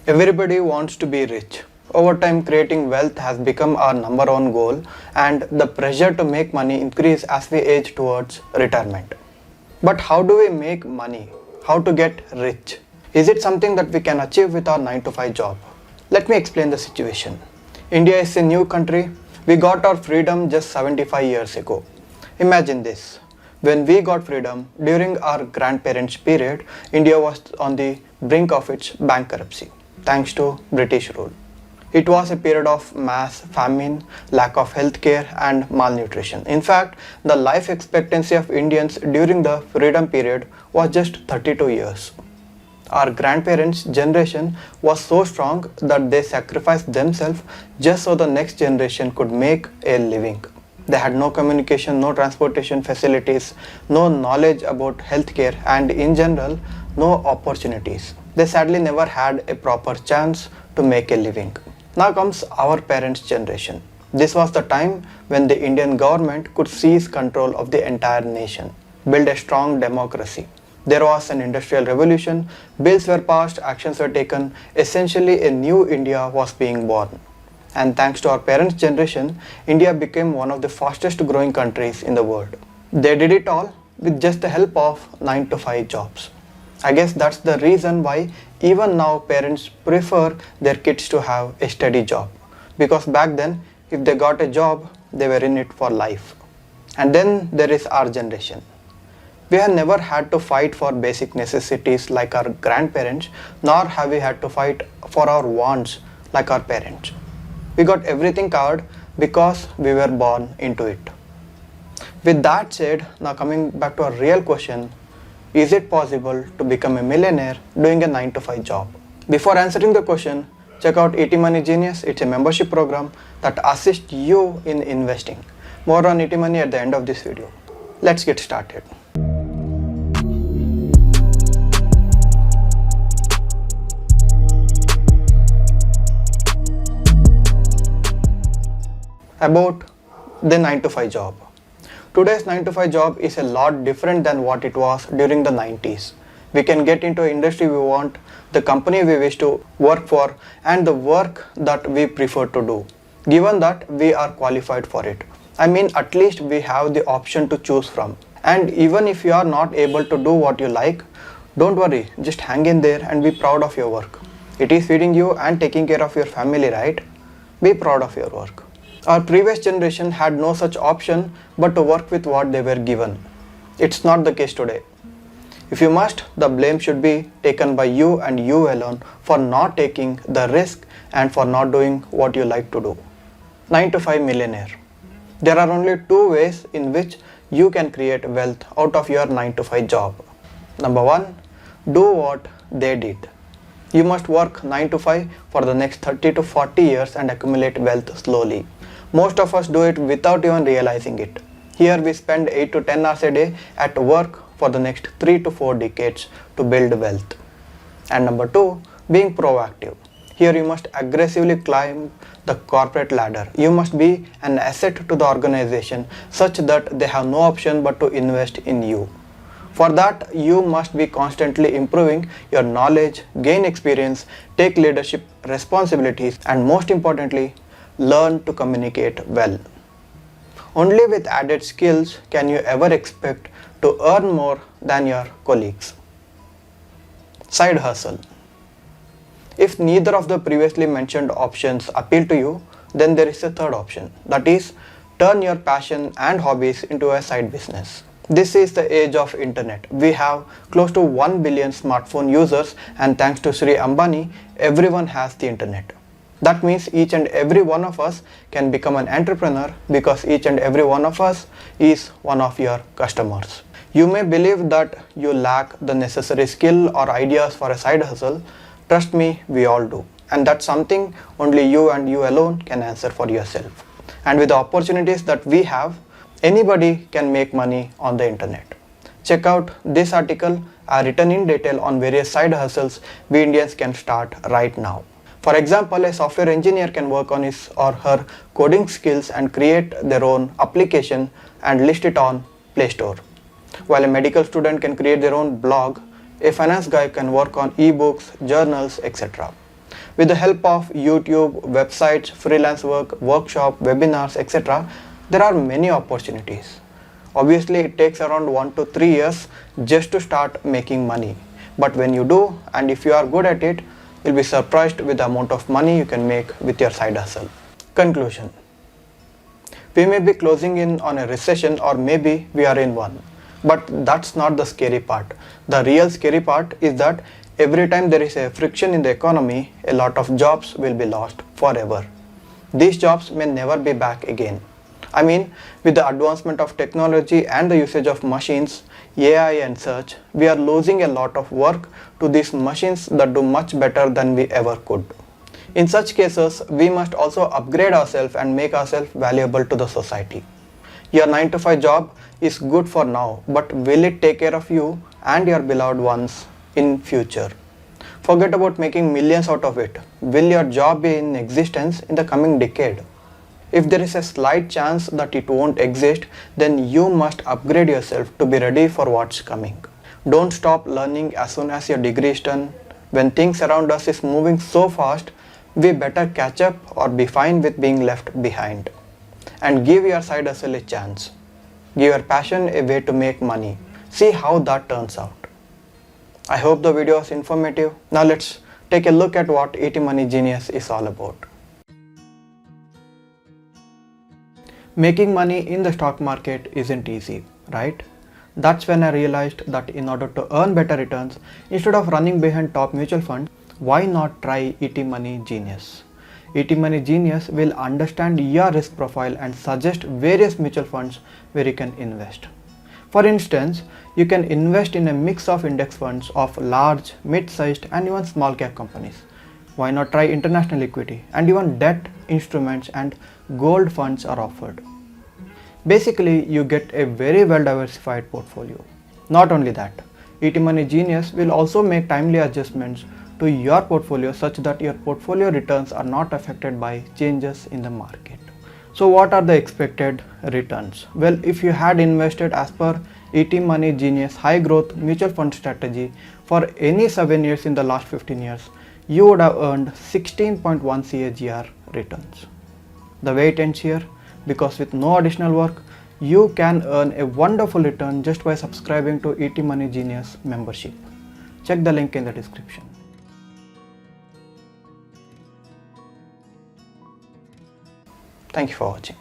Everybody wants to be rich. Over time, creating wealth has become our number one goal, and the pressure to make money increases as we age towards retirement. But how do we make money? How to get rich? Is it something that we can achieve with our 9 to 5 job? Let me explain the situation. India is a new country. We got our freedom just 75 years ago. Imagine this. When we got freedom, during our grandparents' period, India was on the brink of its bankruptcy, thanks to British rule. It was a period of mass famine, lack of healthcare and malnutrition. In fact, the life expectancy of Indians during the freedom period was just 32 years. Our grandparents' generation was so strong that they sacrificed themselves just so the next generation could make a living. They had no communication, no transportation facilities, no knowledge about healthcare, and in general, no opportunities. They sadly never had a proper chance to make a living. Now comes our parents' generation. This was the time when the Indian government could seize control of the entire nation, build a strong democracy. There was an industrial revolution, bills were passed, actions were taken, essentially a new India was being born. And thanks to our parents' generation, India became one of the fastest growing countries in the world. They did it all with just the help of 9 to 5 jobs. I guess that's the reason why even now parents prefer their kids to have a steady job. Because back then, if they got a job, they were in it for life. And then there is our generation. We have never had to fight for basic necessities like our grandparents, nor have we had to fight for our wants like our parents. We got everything covered because we were born into it. With that said, now coming back to our real question, is it possible to become a millionaire doing a 9 to 5 job? Before answering the question, check out ET Money Genius. It's a membership program that assists you in investing. More on ET Money at the end of this video. Let's get started. About the 9 to 5 job. Today's 9 to 5 job is a lot different than what it was during the 90s. We can get into an industry we want, the company we wish to work for, and the work that we prefer to do, given that we are qualified for it. I mean, at least we have the option to choose from. And even if you are not able to do what you like, don't worry, just hang in there and be proud of your work. It is feeding you and taking care of your family, right? Be proud of your work. Our previous generation had no such option but to work with what they were given. It's not the case today. If you must, the blame should be taken by you and you alone for not taking the risk and for not doing what you like to do. 9 to 5 millionaire. There are only two ways in which you can create wealth out of your 9 to 5 job. Number one, do what they did. You must work 9 to 5 for the next 30 to 40 years and accumulate wealth slowly. Most of us do it without even realizing it. Here we spend 8 to 10 hours a day at work for the next 3 to 4 decades to build wealth. And number two, being proactive. Here you must aggressively climb the corporate ladder. You must be an asset to the organization such that they have no option but to invest in you. For that, you must be constantly improving your knowledge, gain experience, take leadership responsibilities, and most importantly, learn to communicate well. Only with added skills can you ever expect to earn more than your colleagues. Side hustle. If neither of the previously mentioned options appeal to you, then there is a third option. That is, turn your passion and hobbies into a side business. This is the age of internet. We have close to 1 billion smartphone users, and thanks to Sri Ambani, everyone has the internet. That means each and every one of us can become an entrepreneur because each and every one of us is one of your customers. You may believe that you lack the necessary skill or ideas for a side hustle. Trust me, we all do. And that's something only you and you alone can answer for yourself. And with the opportunities that we have, anybody can make money on the internet. Check out this article I written in detail on various side hustles we Indians can start right now. For example, a software engineer can work on his or her coding skills and create their own application and list it on Play Store. While a medical student can create their own blog, a finance guy can work on ebooks, journals, etc. With the help of YouTube, websites, freelance work, workshop, webinars, etc., there are many opportunities. Obviously, it takes around 1 to 3 years just to start making money. But when you do, and if you are good at it, you'll be surprised with the amount of money you can make with your side hustle. Conclusion. We may be closing in on a recession, or maybe we are in one. But that's not the scary part. The real scary part is that every time there is a friction in the economy, a lot of jobs will be lost forever. These jobs may never be back again. I mean, with the advancement of technology and the usage of machines, AI and such, we are losing a lot of work to these machines that do much better than we ever could. In such cases, we must also upgrade ourselves and make ourselves valuable to the society. Your 9 to 5 job is good for now, but will it take care of you and your beloved ones in future? Forget about making millions out of it. Will your job be in existence in the coming decade? If there is a slight chance that it won't exist, then you must upgrade yourself to be ready for what's coming. Don't stop learning as soon as your degree is done. When things around us is moving so fast, we better catch up or be fine with being left behind. And give your side hustle a chance. Give your passion a way to make money. See how that turns out. I hope the video was informative. Now let's take a look at what ET Money Genius is all about. Making money in the stock market isn't easy, right? That's when I realized that in order to earn better returns, instead of running behind top mutual funds, why not try ET Money Genius? ET Money Genius will understand your risk profile and suggest various mutual funds where you can invest. For instance, you can invest in a mix of index funds of large, mid-sized and even small cap companies. Why not try international equity, and even debt instruments and gold funds are offered. Basically, you get a very well diversified portfolio. Not only that, ET Money Genius will also make timely adjustments to your portfolio such that your portfolio returns are not affected by changes in the market. So what are the expected returns? Well, if you had invested as per ET Money Genius high growth mutual fund strategy for any 7 years in the last 15 years, you would have earned 16.1 CAGR returns. The way it ends here, because with no additional work, you can earn a wonderful return just by subscribing to ET Money Genius membership. Check the link in the description. Thank you for watching.